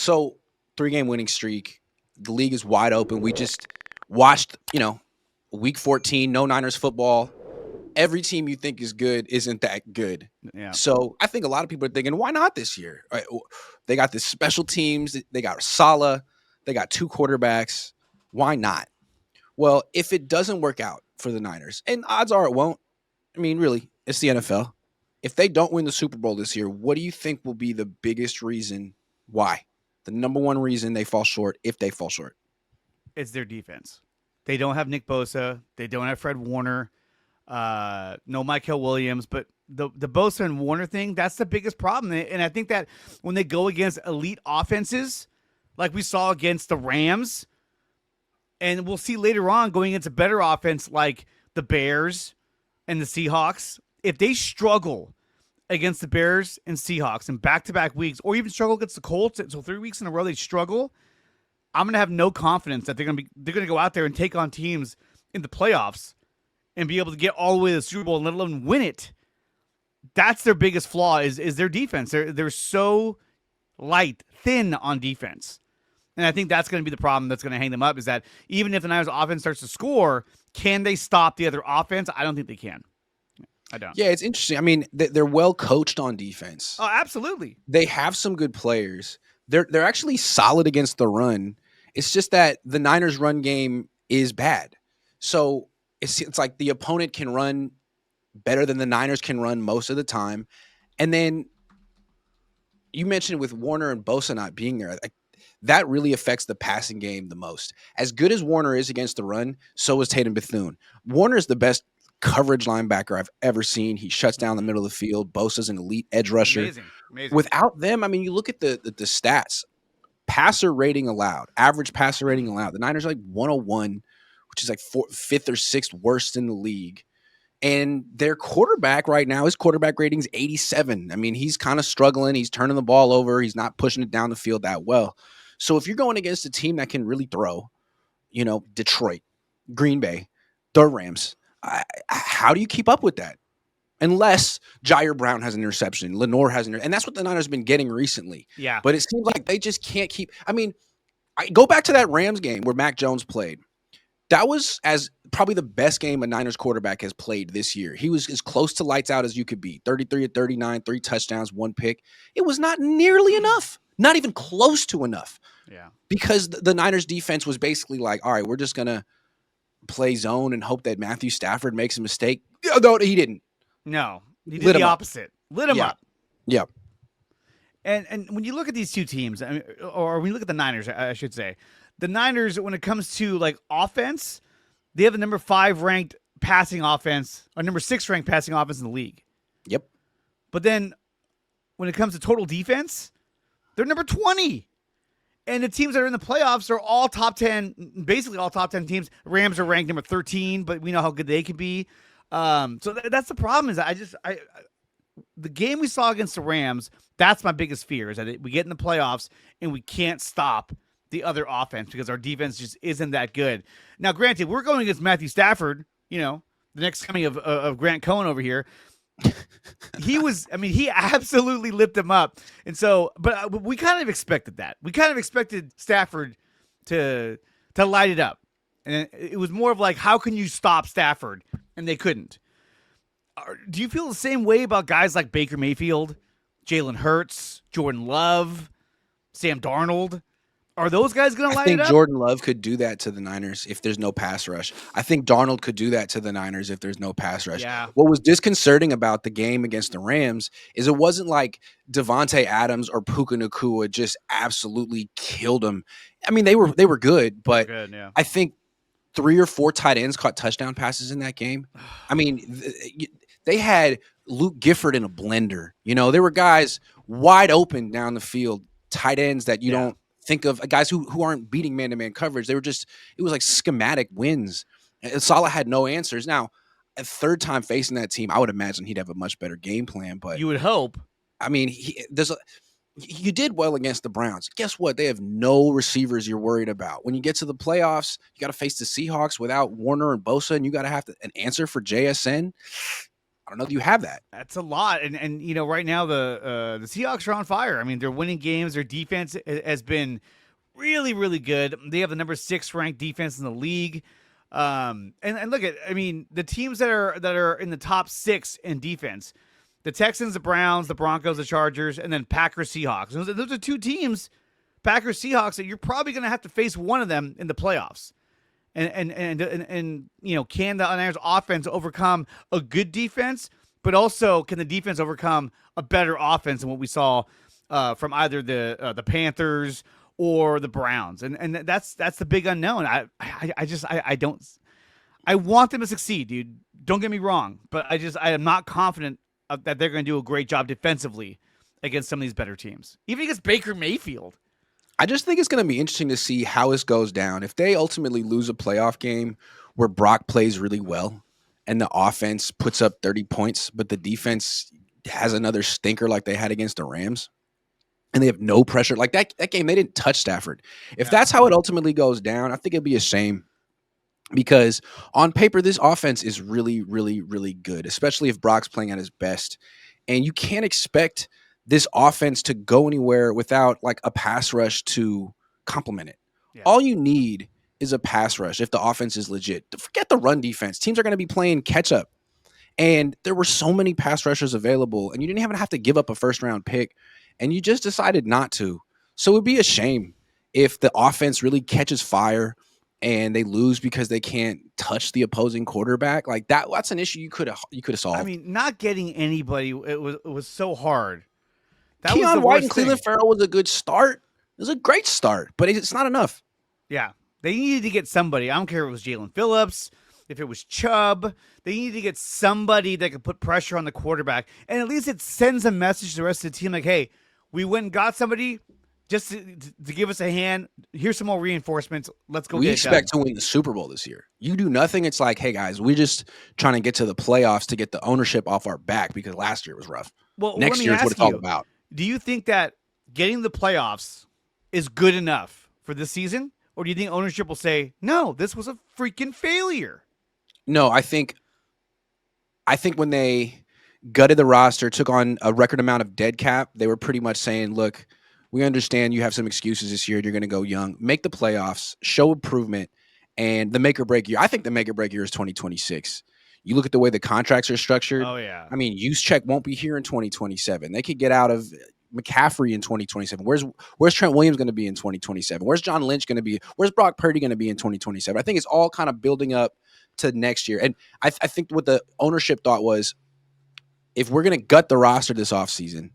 So 3-game winning streak. The league is wide open. We just watched, week 14, no Niners football. Every team you think is good isn't that good. Yeah. So I think a lot of people are thinking, why not this year? Right? They got the special teams. They got Saleh. They got 2 quarterbacks. Why not? Well, if it doesn't work out for the Niners, and odds are it won't. I mean, really, it's the NFL. If they don't win the Super Bowl this year, what do you think will be the biggest reason why? The number one reason they fall short, if they fall short. It's their defense. They don't have Nick Bosa. They don't have Fred Warner. No Michael Williams. But the Bosa and Warner thing, that's the biggest problem. And I think that when they go against elite offenses, like we saw against the Rams, and we'll see later on going into better offense like the Bears and the Seahawks, if they struggle against the Bears and Seahawks in back-to-back weeks, or even struggle against the Colts, so 3 weeks in a row they struggle, I'm gonna have no confidence that they're gonna go out there and take on teams in the playoffs and be able to get all the way to the Super Bowl and let alone win it. That's their biggest flaw is their defense. They're so thin on defense. And I think that's going to be the problem that's going to hang them up, is that even if the Niners offense starts to score, can they stop the other offense? I don't think they can. I don't. Yeah, it's interesting. I mean, they're well coached on defense. Oh, absolutely. They have some good players. They're actually solid against the run. It's just that the Niners' run game is bad. So it's like the opponent can run better than the Niners can run most of the time. And then you mentioned with Warner and Bosa not being there, that really affects the passing game the most. As good as Warner is against the run, so is Tatum Bethune. Warner is the best coverage linebacker I've ever seen. He shuts down the middle of the field. Bosa's an elite edge rusher. Amazing. Without them, I mean, you look at the stats. Passer rating allowed, average passer rating allowed. The Niners are like 101, which is like fifth or sixth worst in the league. And their quarterback right now, his quarterback rating's 87. I mean, he's kind of struggling. He's turning the ball over. He's not pushing it down the field that well. So if you're going against a team that can really throw, Detroit, Green Bay, the Rams, how do you keep up with that? Unless Jair Brown has an interception, Lenore has an interception. And that's what the Niners have been getting recently. Yeah. But it seems like they just can't keep – I mean, go back to that Rams game where Mac Jones played. That was as probably the best game a Niners quarterback has played this year. He was as close to lights out as you could be. 33 of 39, 3 touchdowns, 1 pick. It was not nearly enough. Not even close to enough. Yeah. Because the Niners defense was basically like, all right, we're just going to play zone and hope that Matthew Stafford makes a mistake. No, he didn't. No. He did the opposite. Lit him up. Yeah. And when you look at these two teams, I mean, or when you look at the Niners, I should say, the Niners, when it comes to like offense, they have the number 5 ranked passing offense, or number 6 ranked passing offense in the league. Yep. But then when it comes to total defense, they're number 20. And the teams that are in the playoffs are all top 10, basically all top 10 teams. Rams are ranked number 13, but we know how good they can be. So that's the problem, is the game we saw against the Rams, that's my biggest fear, is that we get in the playoffs and we can't stop the other offense because our defense just isn't that good. Now, granted, we're going against Matthew Stafford, the next coming of Grant Cohn over here. He absolutely lit them up. And so, but we kind of expected that. We kind of expected Stafford to light it up. And it was more of like, how can you stop Stafford? And they couldn't. Do you feel the same way about guys like Baker Mayfield, Jalen Hurts, Jordan Love, Sam Darnold? Are those guys going to light it up? I think Jordan Love could do that to the Niners if there's no pass rush. I think Darnold could do that to the Niners if there's no pass rush. Yeah. What was disconcerting about the game against the Rams is it wasn't like Devontae Adams or Puka Nacua just absolutely killed them. I mean, they were good, but yeah. I think 3 or 4 tight ends caught touchdown passes in that game. I mean, they had Luke Gifford in a blender. There were guys wide open down the field, tight ends that you don't think of, guys who aren't beating man-to-man coverage. It was like schematic wins. And Saleh had no answers. Now, a third time facing that team, I would imagine he'd have a much better game plan. But you would hope. I mean, you did well against the Browns. Guess what? They have no receivers you're worried about. When you get to the playoffs, you got to face the Seahawks without Warner and Bosa, and you got to have an answer for JSN. I don't know if you have that. That's a lot, and right now the Seahawks are on fire. I mean, they're winning games. Their defense has been really, really good. They have the number 6 ranked defense in the league. And look at, I mean, the teams that are in the top 6 in defense: the Texans, the Browns, the Broncos, the Chargers, and then Packers, Seahawks. Those are 2 teams, Packers, Seahawks, that you're probably going to have to face one of them in the playoffs. And can the Niners offense overcome a good defense, but also can the defense overcome a better offense than what we saw from either the Panthers or the Browns? And that's the big unknown. I don't. I want them to succeed, dude. Don't get me wrong, but I am not confident that they're going to do a great job defensively against some of these better teams, even against Baker Mayfield. I just think it's going to be interesting to see how this goes down. If they ultimately lose a playoff game where Brock plays really well and the offense puts up 30 points, but the defense has another stinker like they had against the Rams, and they have no pressure. Like that game, they didn't touch Stafford. If that's how it ultimately goes down, I think it'd be a shame, because on paper, this offense is really, really, really good, especially if Brock's playing at his best. And you can't expect this offense to go anywhere without like a pass rush to complement it. Yeah. All you need is a pass rush if the offense is legit. Forget the run defense. Teams are going to be playing catch up. And there were so many pass rushers available, and you didn't even have to give up a first-round pick, and you just decided not to. So it would be a shame if the offense really catches fire and they lose because they can't touch the opposing quarterback. Like that's an issue you could have solved. I mean, not getting anybody, it was so hard. That Keon White and Cleveland Farrell was a good start. It was a great start, but it's not enough. Yeah. They needed to get somebody. I don't care if it was Jalen Phillips, if it was Chubb. They needed to get somebody that could put pressure on the quarterback. And at least it sends a message to the rest of the team like, hey, we went and got somebody just to give us a hand. Here's some more reinforcements. Let's go. We expect to win the Super Bowl this year. You do nothing. It's like, hey, guys, we're just trying to get to the playoffs to get the ownership off our back because last year was rough. Well, next year is what it's all about. Do you think that getting the playoffs is good enough for this season? Or do you think ownership will say, no, this was a freaking failure? No, I think when they gutted the roster, took on a record amount of dead cap, they were pretty much saying, look, we understand you have some excuses this year. You're going to go young. Make the playoffs, show improvement, and the make or break year. I think the make or break year is 2026. You look at the way the contracts are structured. Oh, yeah. I mean, Juszczyk won't be here in 2027. They could get out of McCaffrey in 2027. Where's Trent Williams going to be in 2027? Where's John Lynch going to be? Where's Brock Purdy going to be in 2027? I think it's all kind of building up to next year. And I think what the ownership thought was, if we're going to gut the roster this offseason,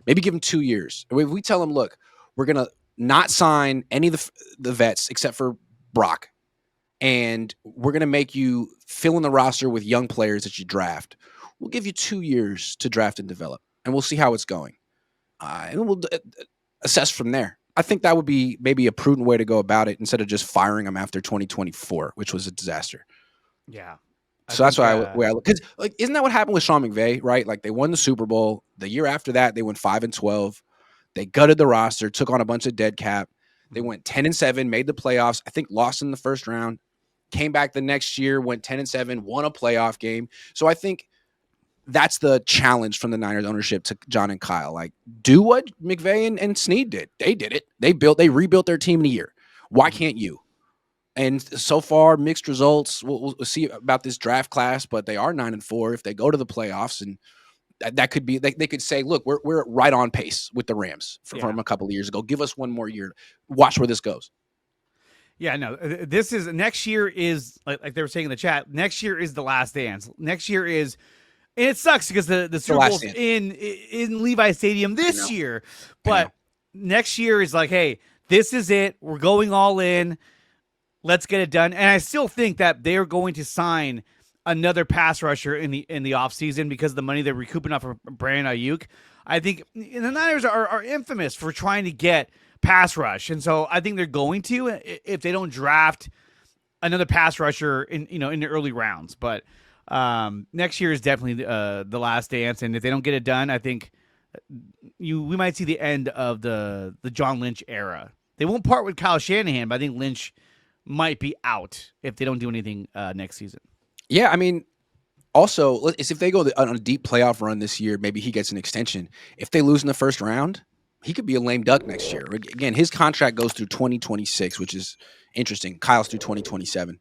maybe give them 2 years. If we tell them, look, we're going to not sign any of the vets except for Brock, and we're going to make you fill in the roster with young players that you draft. We'll give you 2 years to draft and develop, and we'll see how it's going. And we'll assess from there. I think that would be maybe a prudent way to go about it instead of just firing them after 2024, which was a disaster. Yeah. So that's why I look. Because like, isn't that what happened with Sean McVay, right? Like they won the Super Bowl. The year after that, they went 5-12. They gutted the roster, took on a bunch of dead cap. They went 10-7, made the playoffs. I think lost in the first round. Came back the next year, went 10-7, won a playoff game. So I think that's the challenge from the Niners ownership to John and Kyle. Like, do what McVay and Snead did. They did it. They rebuilt their team in a year. Why can't you? And so far, mixed results. We'll see about this draft class, but they are 9-4. If they go to the playoffs, and that could be, they could say, look, we're right on pace with the Rams from a couple of years ago. Give us one more year. Watch where this goes. Yeah, no, this is next year is like they were saying in the chat. Next year is the last dance. Next year is, and it sucks because the Super Bowl's in Levi Stadium this year, but next year is like, hey, this is it. We're going all in. Let's get it done. And I still think that they're going to sign another pass rusher in the offseason because of the money they're recouping off from Brandon Ayuk. I think the Niners are infamous for trying to get pass rush. And so I think they're going to, if they don't draft another pass rusher in the early rounds. But next year is definitely the last dance. And if they don't get it done, I think we might see the end of the John Lynch era. They won't part with Kyle Shanahan, but I think Lynch might be out if they don't do anything next season. Yeah, I mean, Also, if they go on a deep playoff run this year, maybe he gets an extension. If they lose in the first round, he could be a lame duck next year. Again, his contract goes through 2026, which is interesting. Kyle's through 2027.